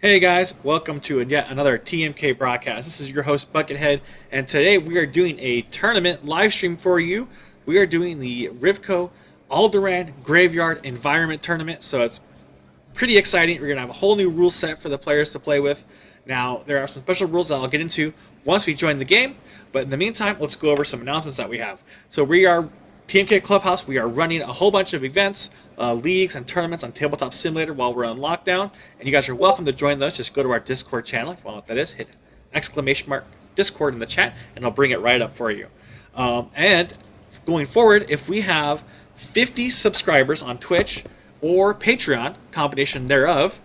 Hey guys, welcome to yet another TMK broadcast. This is your host Buckethead, and today we are doing a tournament live stream for you. We are doing the Rivco Alderaan Graveyard Environment Tournament, so it's pretty exciting. We're going to have a whole new rule set for the players to play with. Now, there are some special rules that I'll get into once we join the game, but in the meantime, let's go over some announcements that we have. So we are TMK Clubhouse. We are running a whole bunch of events, leagues, and tournaments on Tabletop Simulator while we're on lockdown, and you guys are welcome to join those. Just go to our Discord channel. If you want to know what that is, hit exclamation mark Discord in the chat, and I'll bring it right up for you. And going forward, if we have 50 subscribers on Twitch or Patreon, combination thereof,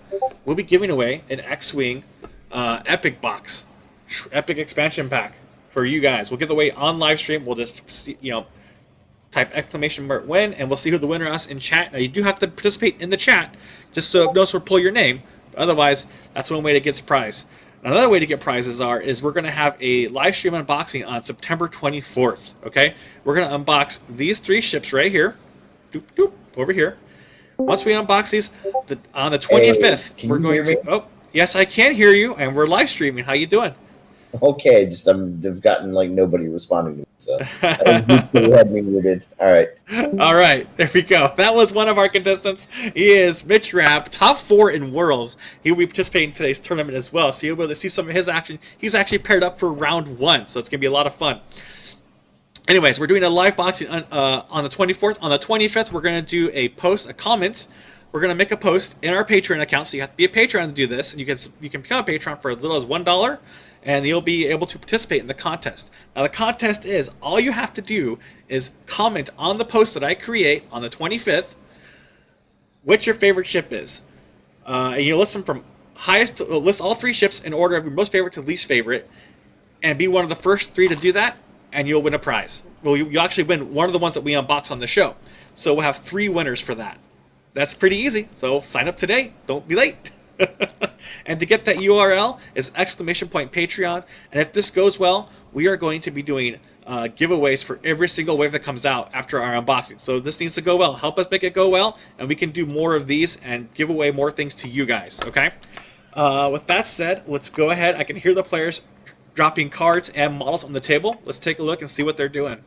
we'll be giving away an X-Wing Epic box, Epic expansion pack for you guys. We'll give it away on live stream. We'll just, type exclamation mark win, and we'll see who the winner is in chat. Now, you do have to participate in the chat, just so it knows where to pull your name. But otherwise, that's one way to get prize. Another way to get prizes is we're going to have a live stream unboxing on September 24th, okay? We're going to unbox these 3 ships right here, doop, doop, over here. Once we unbox these, on the 25th, Hey, we're going to... Oh, yes, I can hear you, and we're live streaming. How you doing? Okay, I've gotten nobody responding to me, so you had me muted. All right. All right, there we go. That was one of our contestants. He is Mitch Rapp, top 4 in Worlds. He will be participating in today's tournament as well, so you'll be able to see some of his action. He's actually paired up for round 1, so it's going to be a lot of fun. Anyways, we're doing a live boxing on the 24th. On the 25th, we're going to do a comment. We're going to make a post in our Patreon account, so you have to be a Patreon to do this, and you can become a Patreon for as little as $1, and you'll be able to participate in the contest. Now, the contest is, all you have to do is comment on the post that I create on the 25th, what your favorite ship is. And you list them from highest to, list all 3 ships in order of your most favorite to least favorite, and be one of the first 3 to do that, and you'll win a prize. Well, you actually win one of the ones that we unbox on the show. So we'll have 3 winners for that. That's pretty easy, so sign up today. Don't be late. And to get that URL is !Patreon. And if this goes well, we are going to be doing giveaways for every single wave that comes out after our unboxing. So this needs to go well. Help us make it go well, and we can do more of these and give away more things to you guys, okay? With that said, let's go ahead. I can hear the players dropping cards and models on the table. Let's take a look and see what they're doing.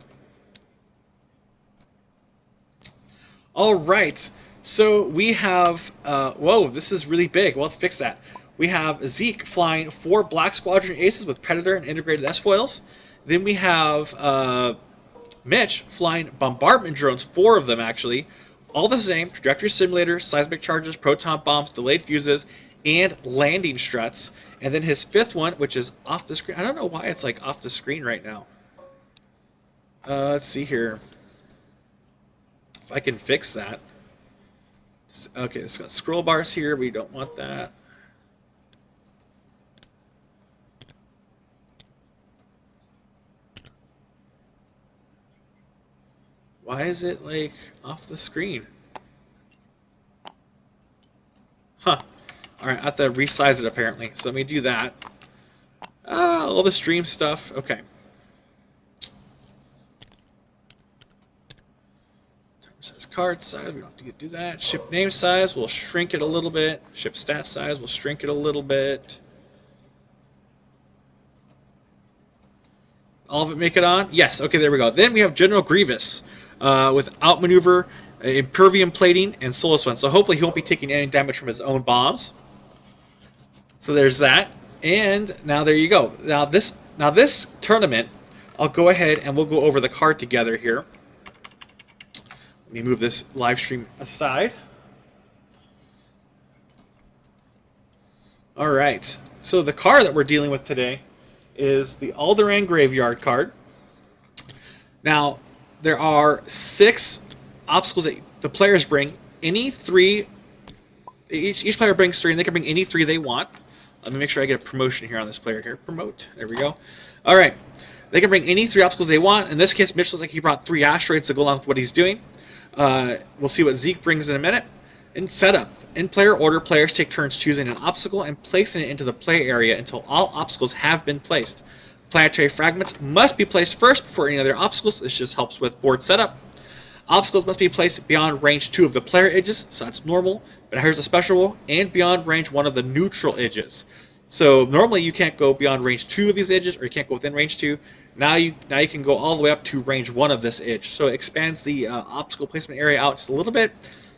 All right. So we have, whoa, this is really big. We'll have to fix that. We have Zeke flying 4 Black Squadron Aces with Predator and integrated S-foils. Then we have Mitch flying bombardment drones, 4 of them actually. All the same, trajectory simulators, seismic charges, proton bombs, delayed fuses, and landing struts. And then his 5th one, which is off the screen. I don't know why it's off the screen right now. Let's see here. If I can fix that. Okay, it's got scroll bars here. We don't want that. Why is it off the screen? Huh. Alright, I have to resize it apparently. So let me do that. All the stream stuff. Okay. Size card size, we don't have to do that. Ship name size, we'll shrink it a little bit. Ship stat size, we'll shrink it a little bit. All of it make it on? Yes, okay, there we go. Then we have General Grievous with outmaneuver, impervium plating, and solar swing. So hopefully he won't be taking any damage from his own bombs. So there's that. And now there you go. Now this tournament, I'll go ahead and we'll go over the card together here. Let me move this live stream aside. All right. So the card that we're dealing with today is the Alderaan Graveyard card. Now, there are 6 obstacles that the players bring. Any 3, each player brings 3, and they can bring any 3 they want. Let me make sure I get a promotion here on this player here. Promote. There we go. All right. They can bring any 3 obstacles they want. In this case, Mitch looks like he brought 3 asteroids to go along with what he's doing. We'll see what Zeke brings in a minute. In setup, in player order, players take turns choosing an obstacle and placing it into the play area until all obstacles have been placed. Planetary fragments must be placed first before any other obstacles. This just helps with board setup. Obstacles must be placed beyond range 2 of the player edges, so that's normal. But here's a special rule, and beyond range 1 of the neutral edges. So normally you can't go beyond range 2 of these edges, or you can't go within range 2. Now you can go all the way up to range 1 of this edge. So it expands the obstacle placement area out just a little bit,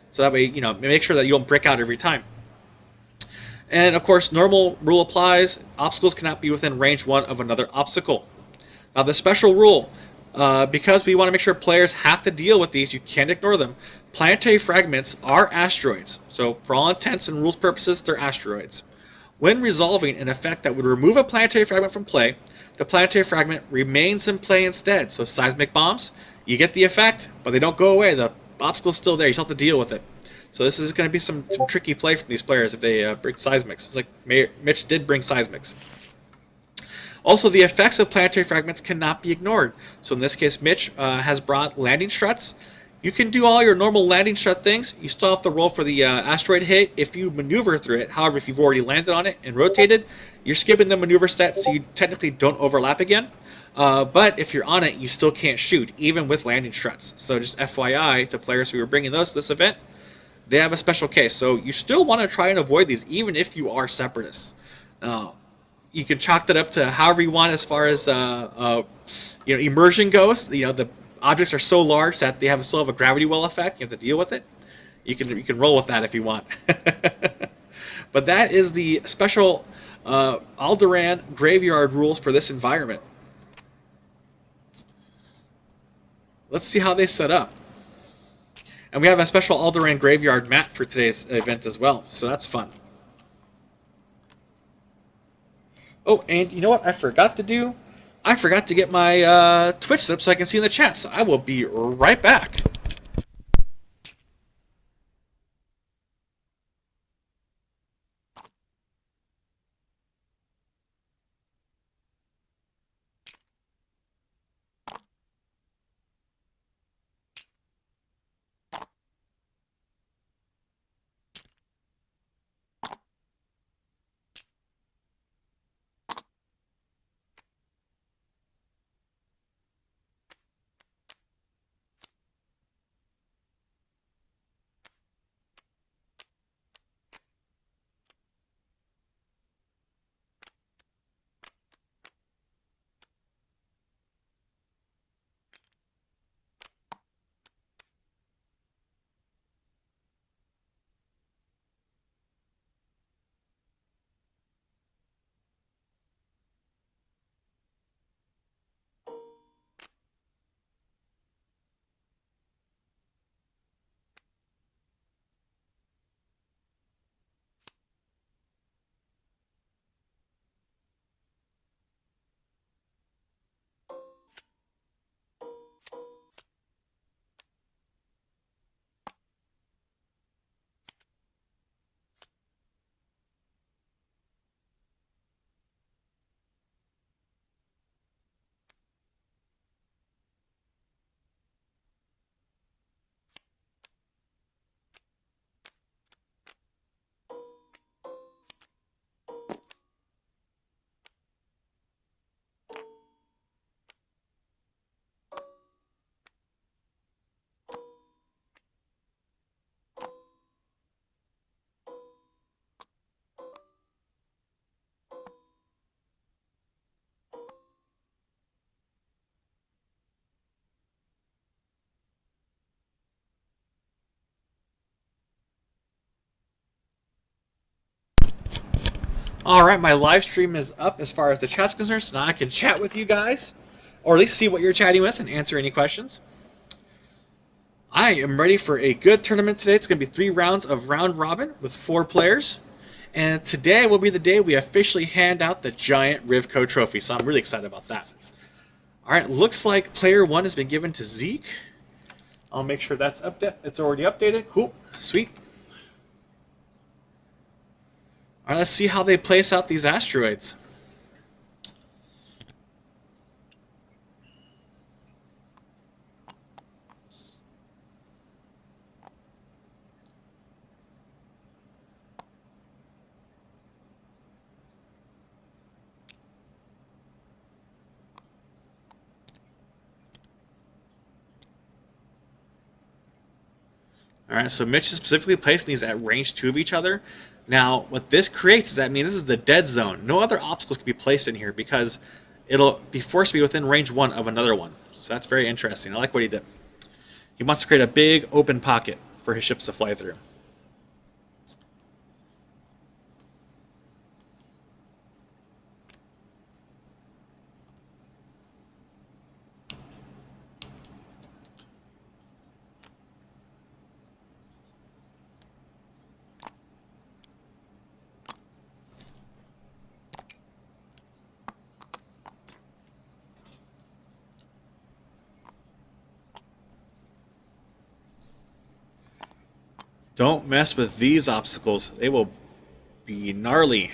so that way make sure that you don't brick out every time. And of course, normal rule applies. Obstacles cannot be within range 1 of another obstacle. Now the special rule, because we want to make sure players have to deal with these, you can't ignore them. Planetary fragments are asteroids. So for all intents and rules purposes, they're asteroids. When resolving an effect that would remove a planetary fragment from play, the planetary fragment remains in play instead. So seismic bombs, you get the effect, but they don't go away. The obstacle's still there. You still have to deal with it. So this is going to be some tricky play from these players if they bring seismics. It's like Mitch did bring seismics. Also, the effects of planetary fragments cannot be ignored. So in this case, Mitch has brought landing struts. You can do all your normal landing strut things. You still have to roll for the asteroid hit if you maneuver through it. However, if you've already landed on it and rotated, you're skipping the maneuver stat, so you technically don't overlap again. But if you're on it, you still can't shoot, even with landing struts. So just FYI to players who are bringing those to this event, they have a special case. So you still want to try and avoid these, even if you are separatists. You can chalk that up to however you want as far as immersion goes. The objects are so large that they still have a gravity well effect. You have to deal with it. You can roll with that if you want. But that is the special Alderaan graveyard rules for this environment. Let's see how they set up. And we have a special Alderaan graveyard map for today's event as well, so that's fun. Oh, and you know what I forgot to do? I forgot to get my Twitch set up so I can see in the chat, so I will be right back. Alright, my live stream is up as far as the chat's concerned, so now I can chat with you guys, or at least see what you're chatting with and answer any questions. I am ready for a good tournament today. It's going to be 3 rounds of round robin with 4 players. And today will be the day we officially hand out the giant Rivco trophy, so I'm really excited about that. Alright, looks like player 1 has been given to Zeke. I'll make sure that's it's already updated. Cool. Sweet. Alright, let's see how they place out these asteroids. All right, so Mitch is specifically placing these at range 2 of each other. Now, what this creates is that this is the dead zone. No other obstacles can be placed in here because it'll be forced to be within range 1 of another one. So that's very interesting. I like what he did. He wants to create a big open pocket for his ships to fly through. Don't mess with these obstacles. They will be gnarly.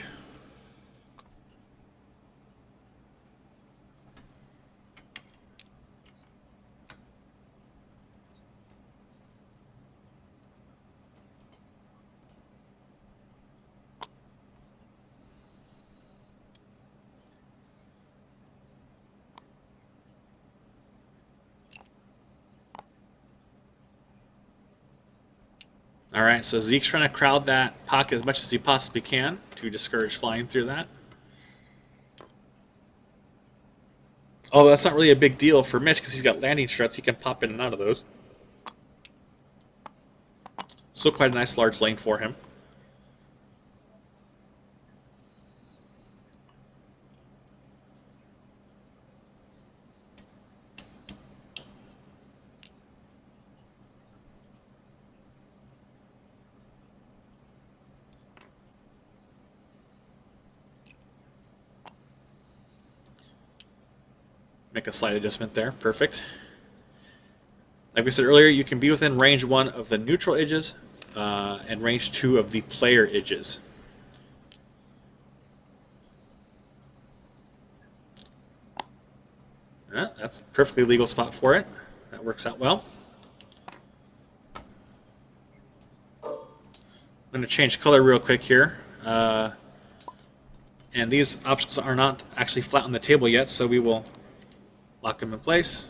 Alright, so Zeke's trying to crowd that pocket as much as he possibly can to discourage flying through that. Although that's not really a big deal for Mitch because he's got landing struts. He can pop in and out of those. Still quite a nice large lane for him. Make a slight adjustment there. Perfect. Like we said earlier, you can be within range 1 of the neutral edges and range 2 of the player edges. Yeah, that's a perfectly legal spot for it. That works out well. I'm going to change color real quick here. And these obstacles are not actually flat on the table yet, so we will lock them in place.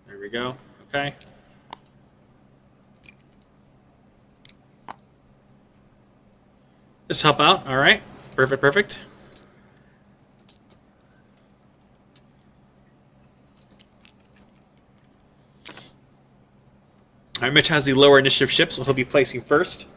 There we go. Okay. This help out. All right. Perfect, perfect. All right, Mitch has the lower initiative ships, so he'll be placing first.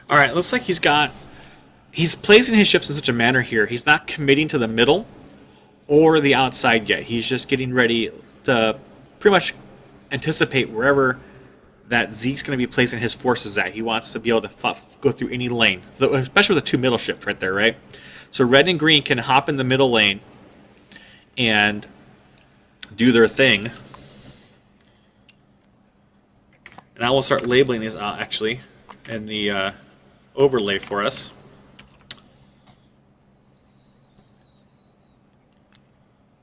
All right, looks like he's placing his ships in such a manner here. He's not committing to the middle or the outside yet. He's just getting ready to pretty much anticipate wherever that Zeke's going to be placing his forces at. He wants to be able to go through any lane, especially with the two middle ships right there, right? So red and green can hop in the middle lane and do their thing. And I will start labeling these out, actually, in the overlay for us.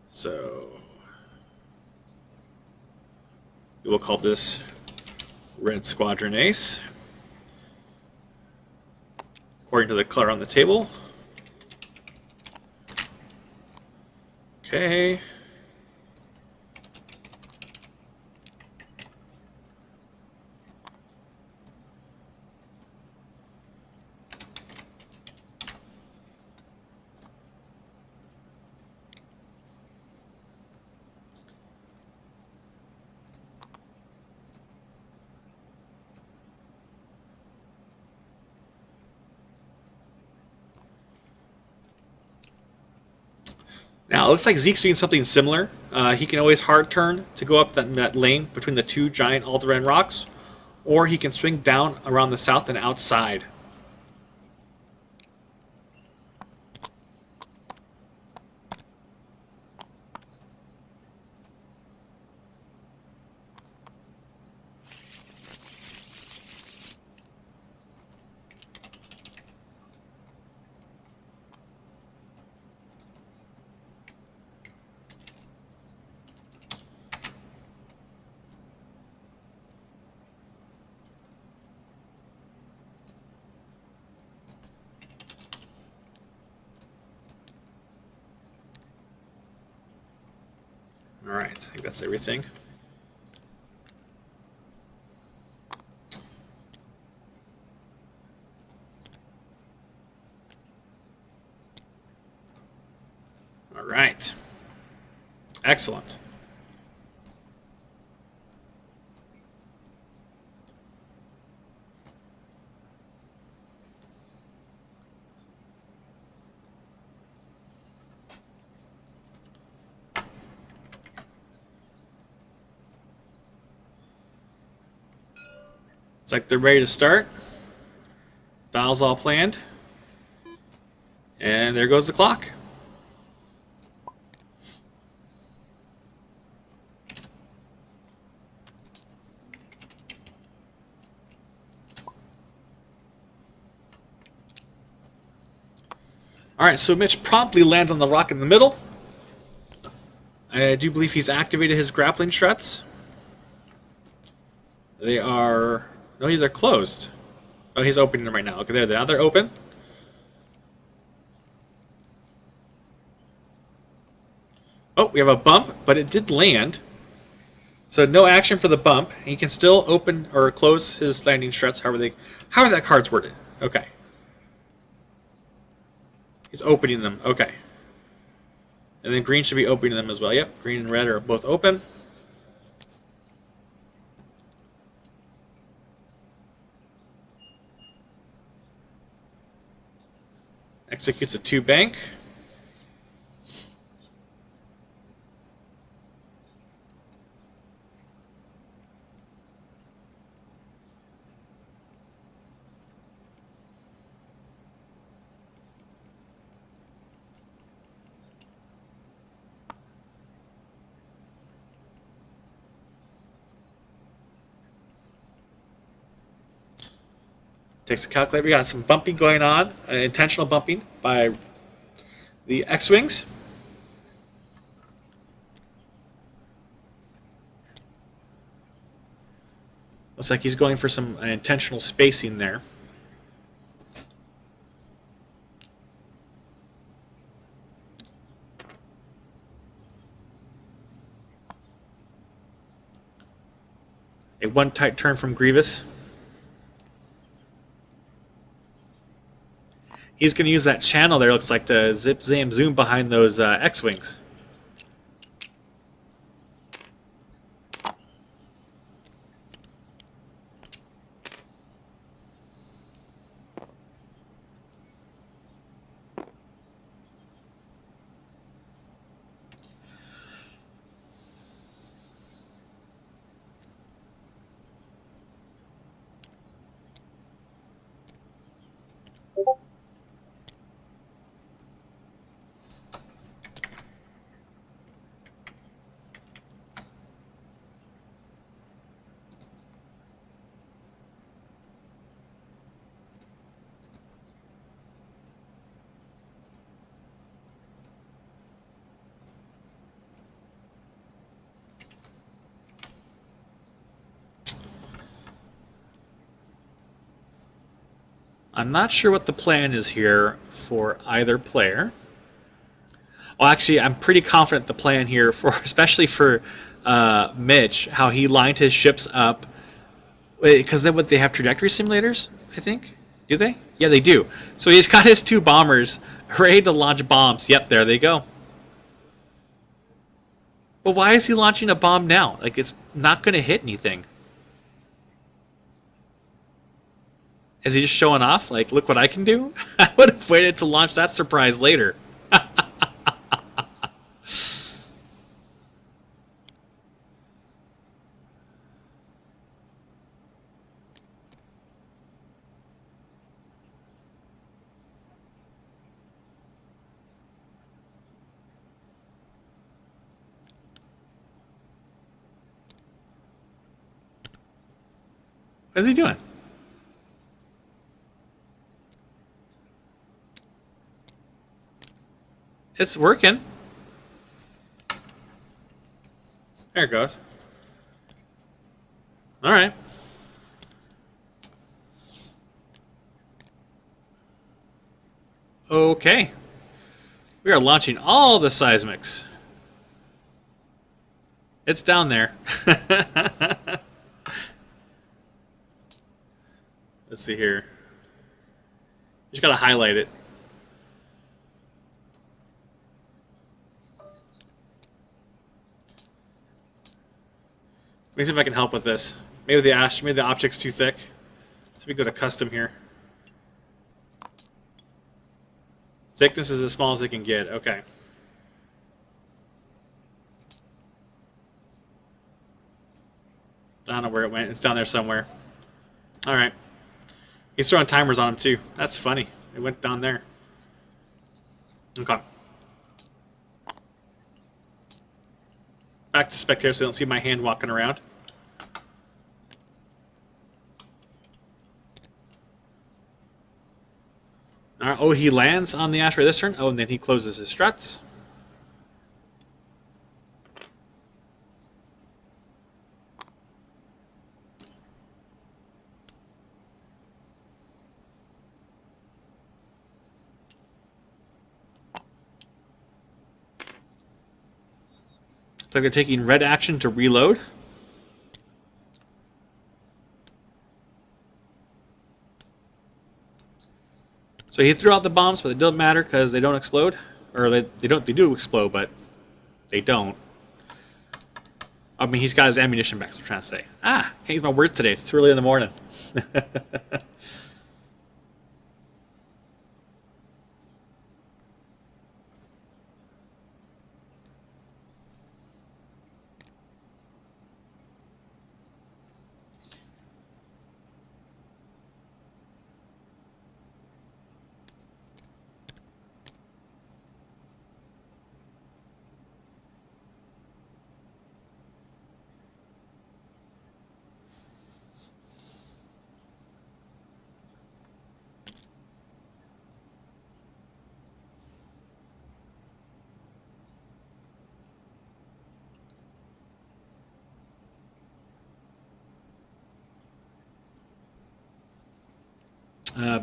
So we will call this Red Squadron Ace. according to the color on the table. Okay. Now, it looks like Zeke's doing something similar. He can always hard turn to go up that lane between the two giant Alderaan rocks, or he can swing down around the south and outside. All right, I think that's everything. All right. Excellent. It's like they're ready to start. Dial's all planned. And there goes the clock. All right, so Mitch promptly lands on the rock in the middle. I do believe he's activated his grappling struts. They are... No, they're closed. Oh, he's opening them right now. Okay, there. Now they're open. Oh, we have a bump, but it did land. So no action for the bump. He can still open or close his landing struts, however that card's worded. Okay. He's opening them. Okay. And then green should be opening them as well. Yep, green and red are both open. Executes a 2 bank. Takes a calculator. We got some bumping going on, intentional bumping by the X-Wings. Looks like he's going for some intentional spacing there. A 1 tight turn from Grievous. He's going to use that channel there, looks like, to zip, zam, zoom behind those X-Wings. I'm not sure what the plan is here for either player. Well, actually, I'm pretty confident the plan here, for especially for Mitch, how he lined his ships up. Because then, what, they have trajectory simulators, I think? Do they? Yeah, they do. So he's got his 2 bombers ready to launch bombs. Yep, there they go. But why is he launching a bomb now? Like, it's not going to hit anything. Is he just showing off? Like, look what I can do? I would have waited to launch that surprise later. What is he doing? It's working. There it goes. All right. Okay. We are launching all the seismics. It's down there. Let's see here. Just gotta highlight it. Let me see if I can help with this. Maybe the optic's too thick. So we go to custom here. Thickness is as small as it can get. Okay. I don't know where it went. It's down there somewhere. All right. He's throwing timers on him too. That's funny. It went down there. Okay. Back to spectator so they don't see my hand walking around. All right. Oh, he lands on the asteroid this turn. Oh, and then he closes his struts. So they're taking red action to reload. So he threw out the bombs, but it doesn't matter because they don't explode. Or they don't. They do explode, but they don't. I mean, he's got his ammunition back, that's what I'm trying to say. Ah, can't use my words today. It's too early in the morning.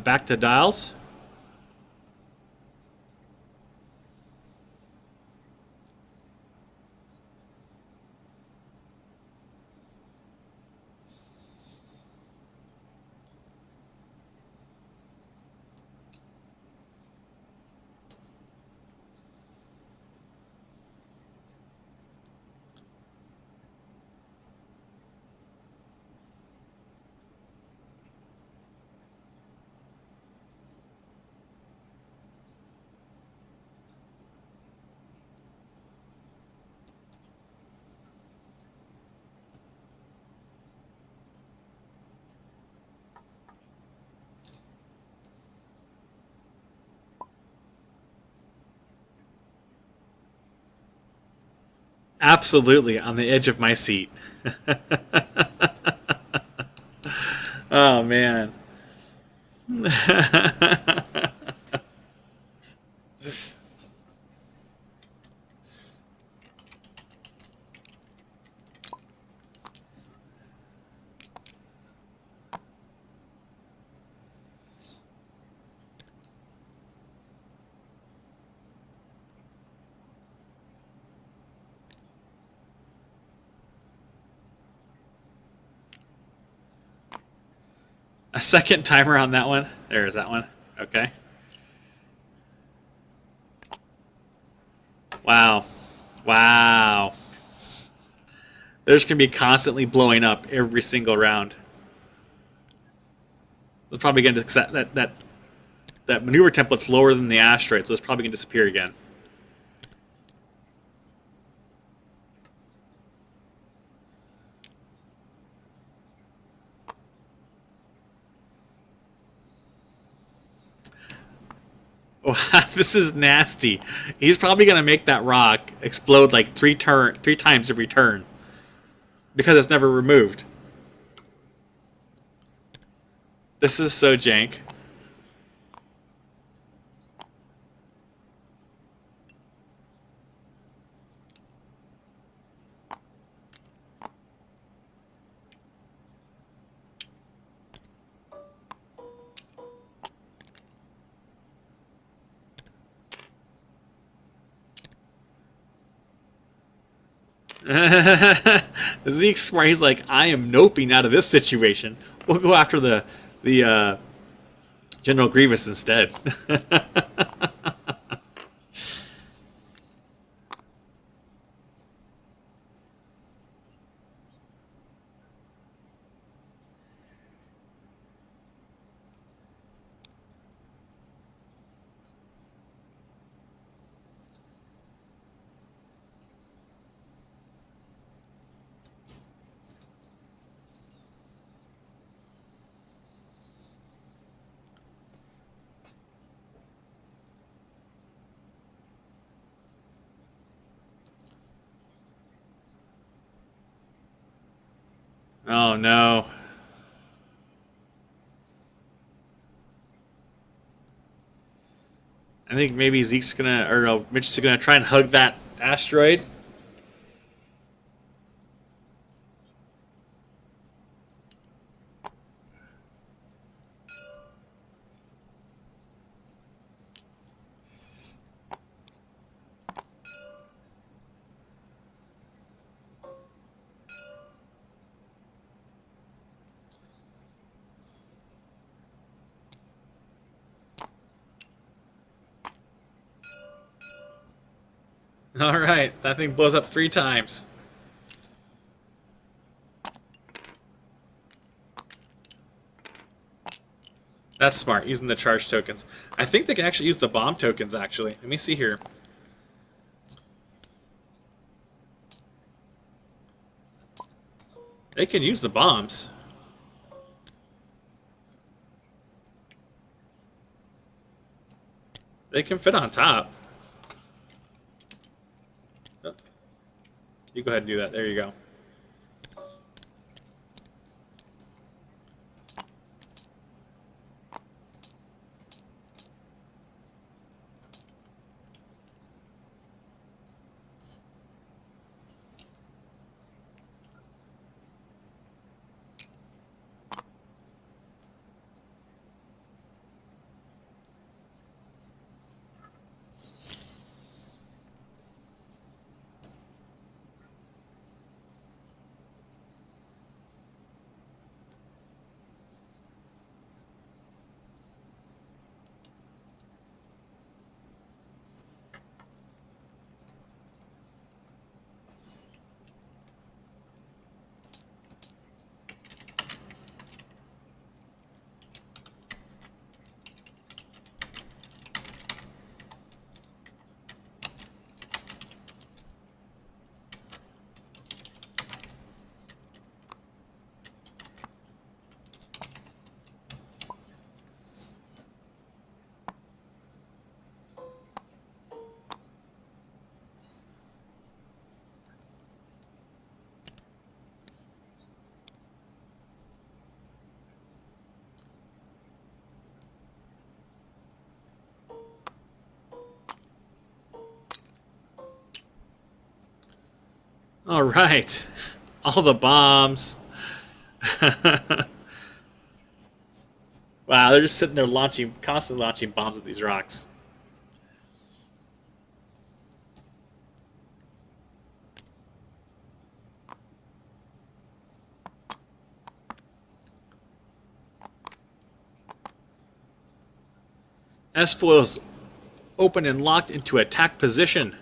Back to dials. Absolutely, on the edge of my seat. Oh, man. A second timer on that one. There's that one. Okay. Wow. Wow. There's going to be constantly blowing up every single round. It's probably going to accept that maneuver template's lower than the asteroid, so it's probably going to disappear again. Wow, this is nasty. He's probably going to make that rock explode like three times every turn because it's never removed. This is so jank. Zeke's smart. He's like, I am noping out of this situation. We'll go after the General Grievous instead. Oh no. I think maybe Zeke's gonna, or no, Mitch is gonna try and hug that asteroid. All right, that thing blows up 3 times. That's smart, using the charge tokens. I think they can actually use the bomb tokens, actually. Let me see here. They can use the bombs. They can fit on top. Oh. You go ahead and do that. There you go. All right. All the bombs. Wow, they're just sitting there constantly launching bombs at these rocks. S-foils open and locked into attack position.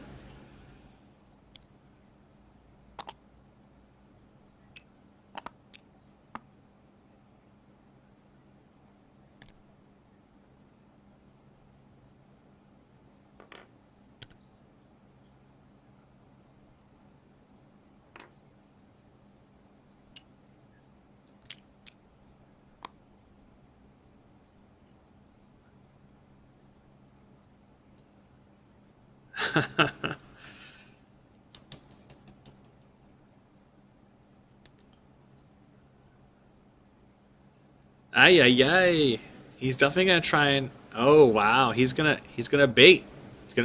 Ay ay ay. He's definitely gonna try and oh wow, he's gonna bait. He's gonna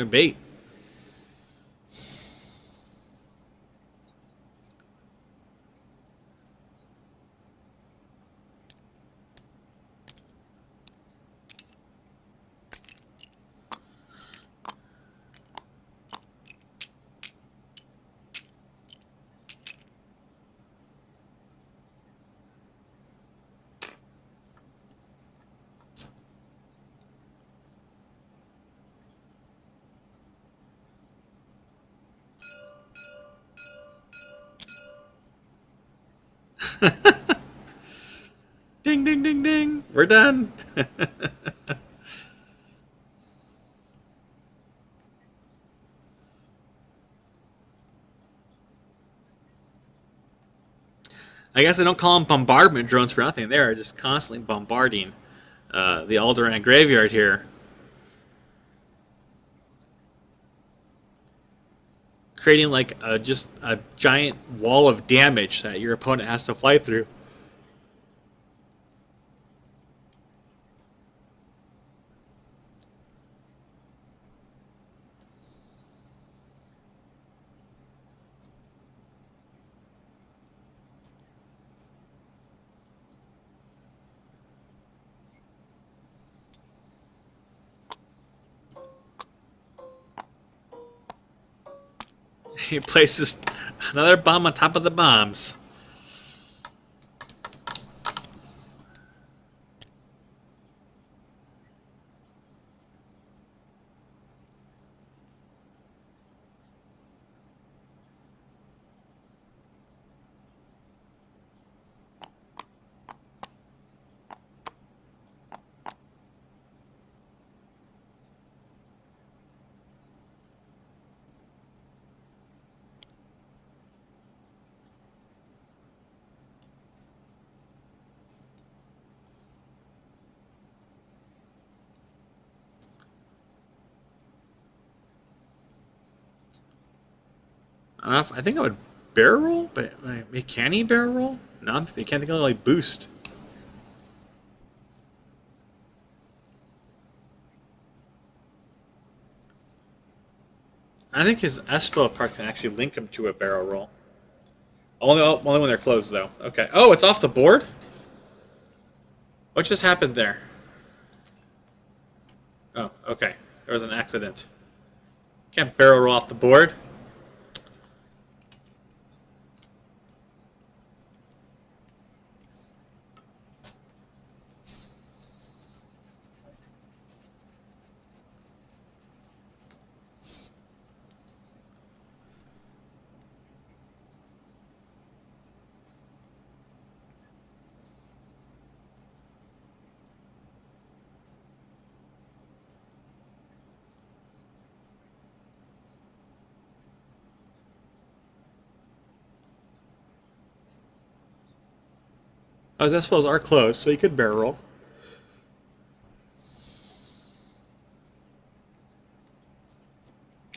bait. Ding ding ding ding. We're done. I guess I don't call them bombardment drones for nothing. They are just constantly bombarding the Alderaan graveyard here, creating like just a giant wall of damage that your opponent has to fly through. He places another bomb on top of the bombs. I think I would barrel roll, but can he barrel roll? No, they can't think of like boost. I think his S-foil card can actually link him to a barrel roll. Only when they're closed, though. Okay. Oh, it's off the board? What just happened there? Oh, okay. There was an accident. Can't barrel roll off the board. Oh, his S-foils are closed, so he could barrel roll.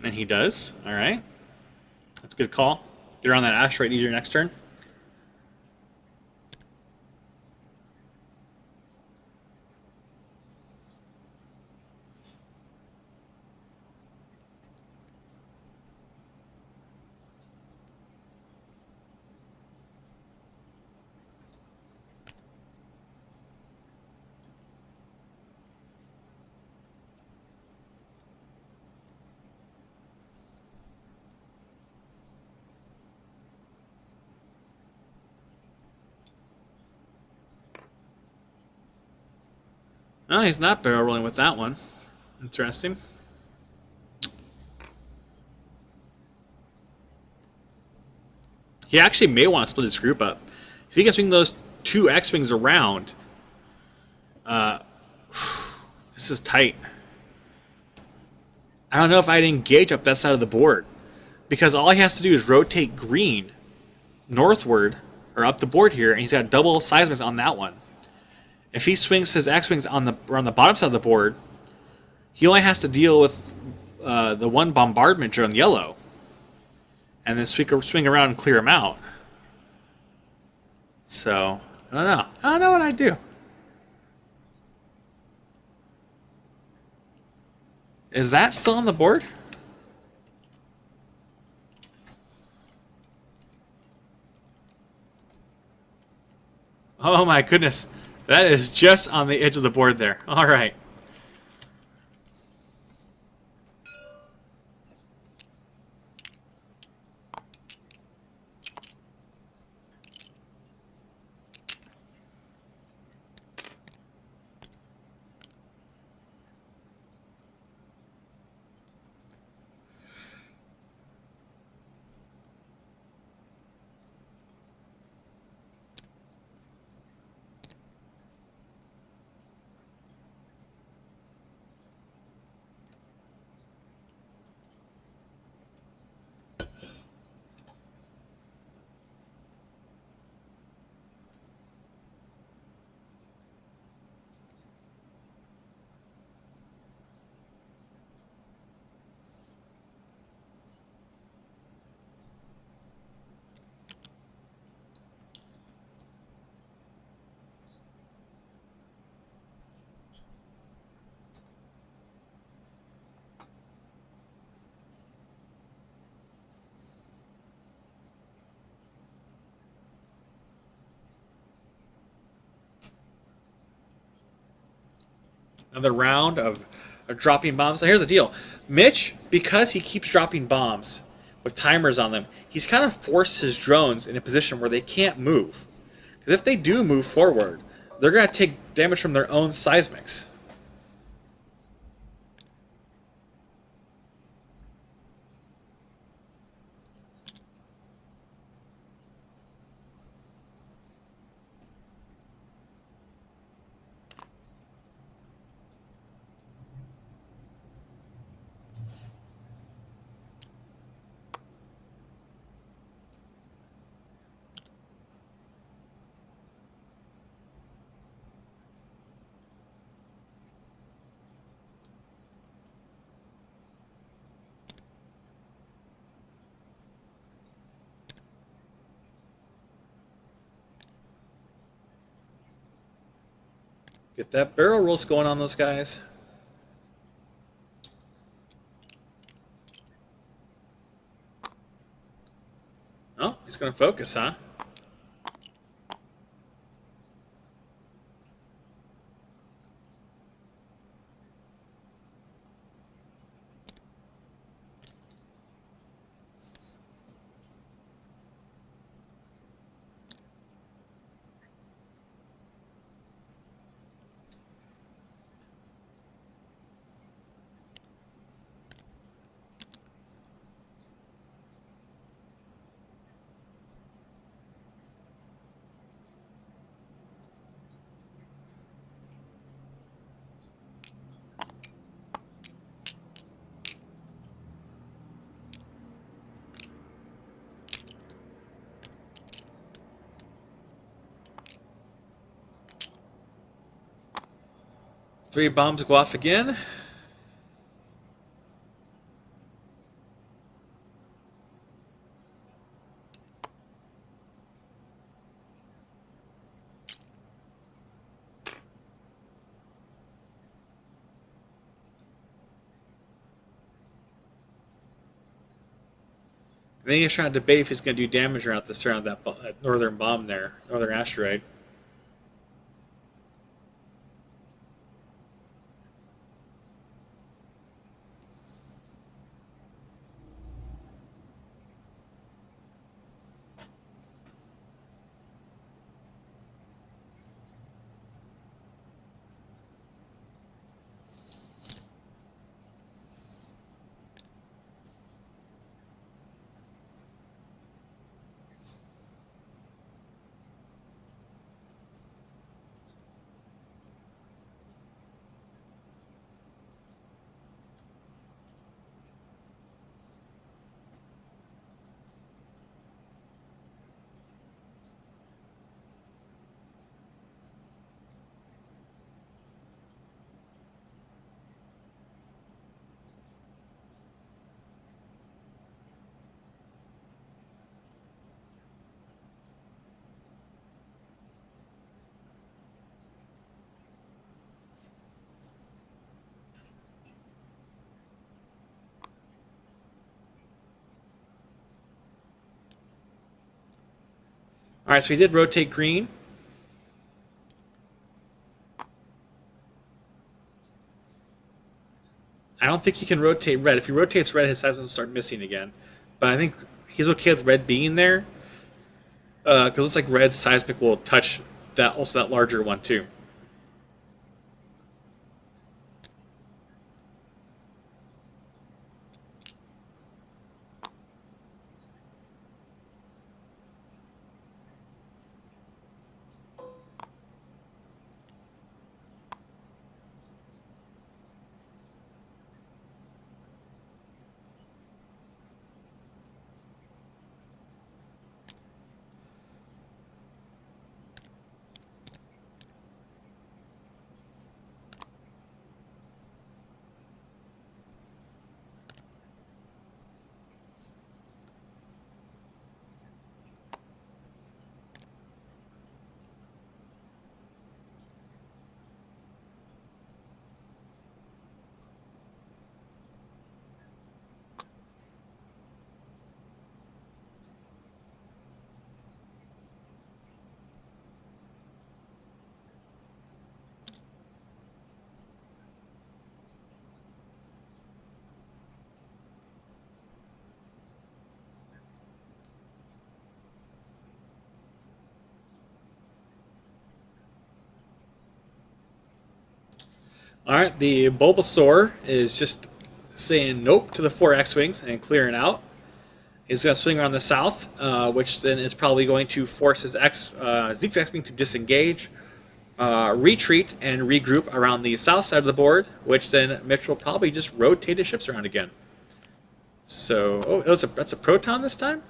And he does. All right. That's a good call. Get around that asteroid easier next turn. No, he's not barrel rolling with that one. Interesting. He actually may want to split his group up. If he can swing those two X-Wings around, uh, this is tight. I don't know if I'd engage up that side of the board, because all he has to do is rotate green northward, or up the board here, and he's got double seismics on that one. If he swings his X-Wings on the bottom side of the board, he only has to deal with the one bombardment drone yellow, and then swing around and clear him out. So, I don't know. I don't know what I'd do. Is that still on the board? Oh my goodness. That is just on the edge of the board there. All right. Another round of dropping bombs. So here's the deal. Mitch, because he keeps dropping bombs with timers on them, he's kind of forced his drones in a position where they can't move. Because if they do move forward, they're going to take damage from their own seismics. Get that barrel rolls going on those guys. Oh, he's going to focus, huh? Three bombs go off again. And then he's trying to debate if he's going to do damage around that northern bomb there, northern asteroid. All right, so he did rotate green. I don't think he can rotate red. If he rotates red, his seismic will start missing again. But I think he's okay with red being there because it looks like red seismic will touch that larger one too. All right, the Bulbasaur is just saying nope to the 4 X-Wings and clearing out. He's going to swing around the south, which then is probably going to force his Zeke's X-Wing to disengage, retreat, and regroup around the south side of the board, which then Mitch will probably just rotate his ships around again. So, oh, that's a Proton this time?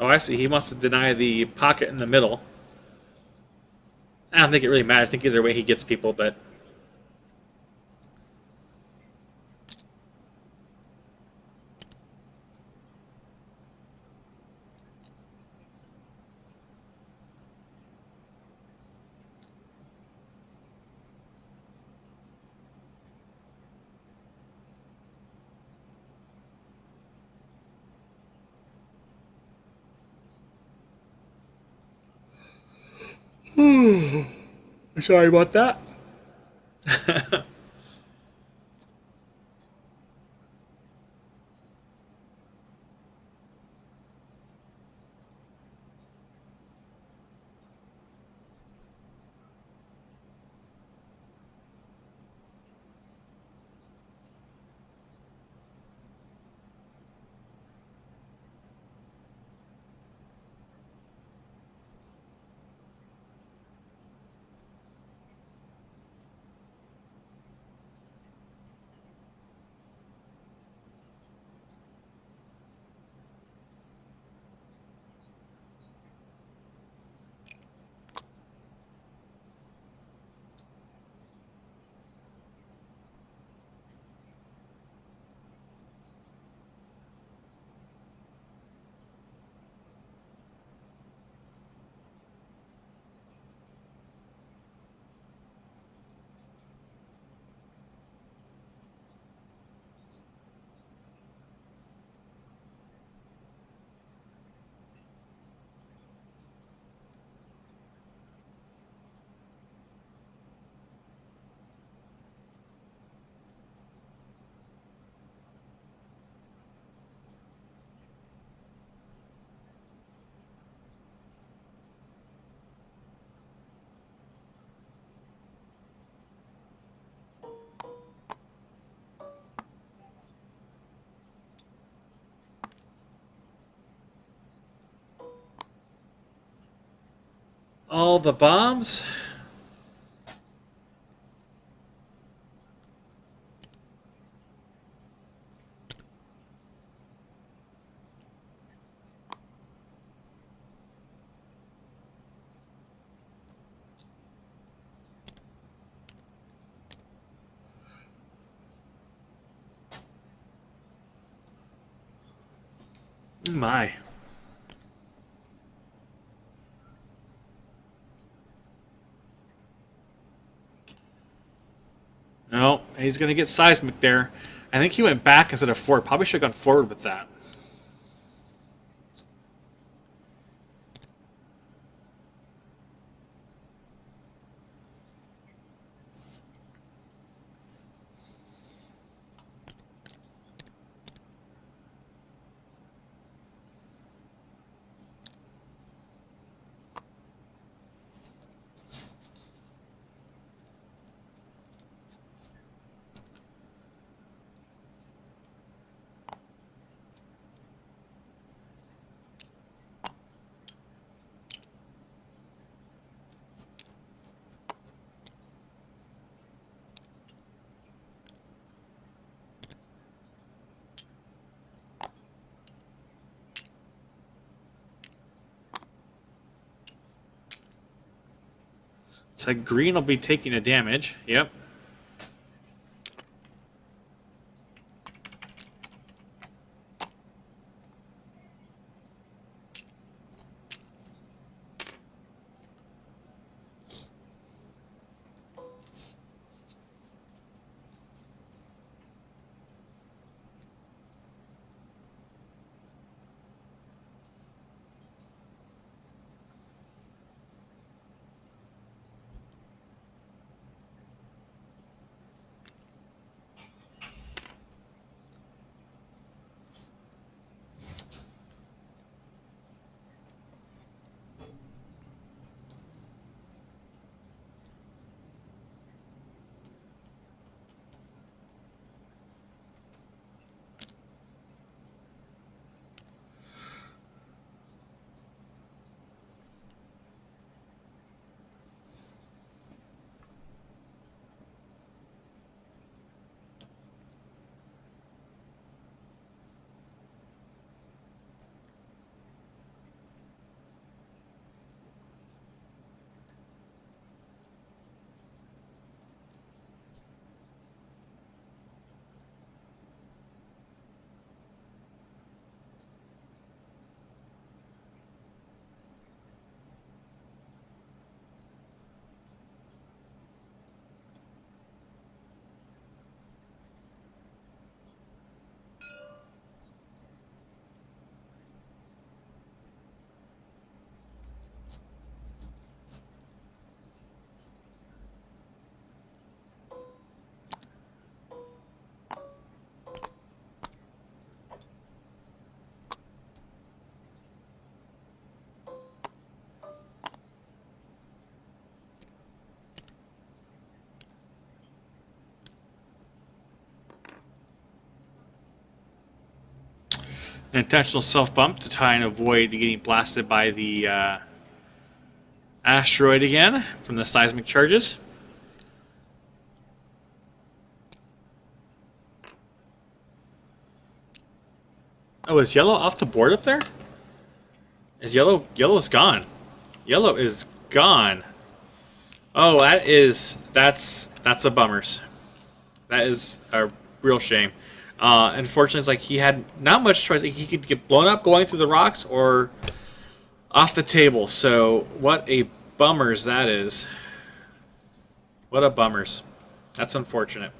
Oh, I see. He wants to deny the pocket in the middle. I don't think it really matters. I think either way he gets people, but sorry about that. All the bombs. My. No, he's going to get seismic there. I think he went back instead of forward. Probably should have gone forward with that. So green will be taking a damage. Yep. An intentional self bump to try and avoid getting blasted by the asteroid again from the seismic charges. Oh, is yellow off the board up there? Is yellow? Yellow's gone. Yellow is gone. Oh, that's a bummers. That is a real shame. Unfortunately, it's like he had not much choice. He could get blown up going through the rocks or off the table. So what a bummers that is. What a bummers. That's unfortunate.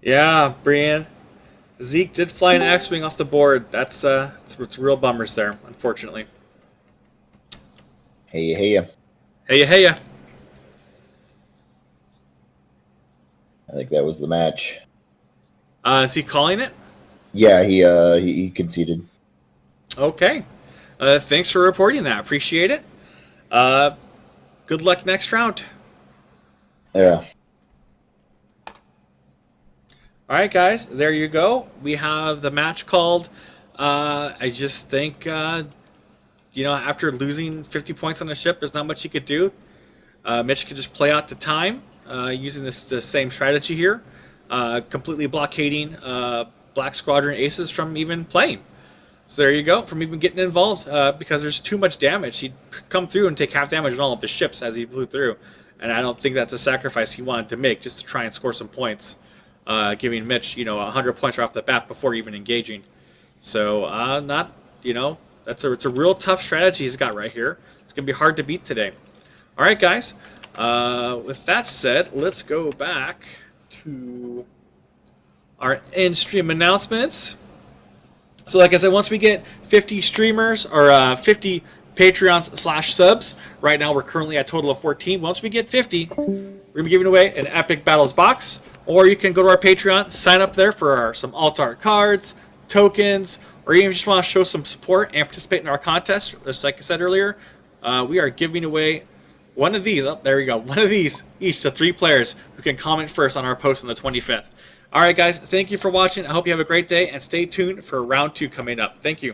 Yeah, Brian. Zeke did fly an X-wing off the board. It's real bummers there, unfortunately. Hey. Hey. I think that was the match. Is he calling it? Yeah, he conceded. Okay. Thanks for reporting that. Appreciate it. Good luck next round. Yeah. All right, guys, there you go. We have the match called. I just think, after losing 50 points on the ship, there's not much he could do. Mitch could just play out the time using the same strategy here, completely blockading Black Squadron aces from even playing. So there you go, from even getting involved, because there's too much damage. He'd come through and take half damage on all of his ships as he flew through, and I don't think that's a sacrifice he wanted to make just to try and score some points, giving Mitch, 100 points right off the bat before even engaging. So it's a real tough strategy he's got right here. It's gonna be hard to beat today. All right, guys. With that said, let's go back to our in-stream announcements. So like I said, once we get 50 streamers or 50 Patreons/subs, right now we're currently at a total of 14. Once we get 50, we're going to be giving away an Epic Battles box. Or you can go to our Patreon, sign up there for some alt-art cards, tokens, or even just want to show some support and participate in our contest. Just like I said earlier, we are giving away one of these. Oh, there we go. One of these each to 3 players who can comment first on our post on the 25th. All right, guys, thank you for watching. I hope you have a great day, and stay tuned for round 2 coming up. Thank you.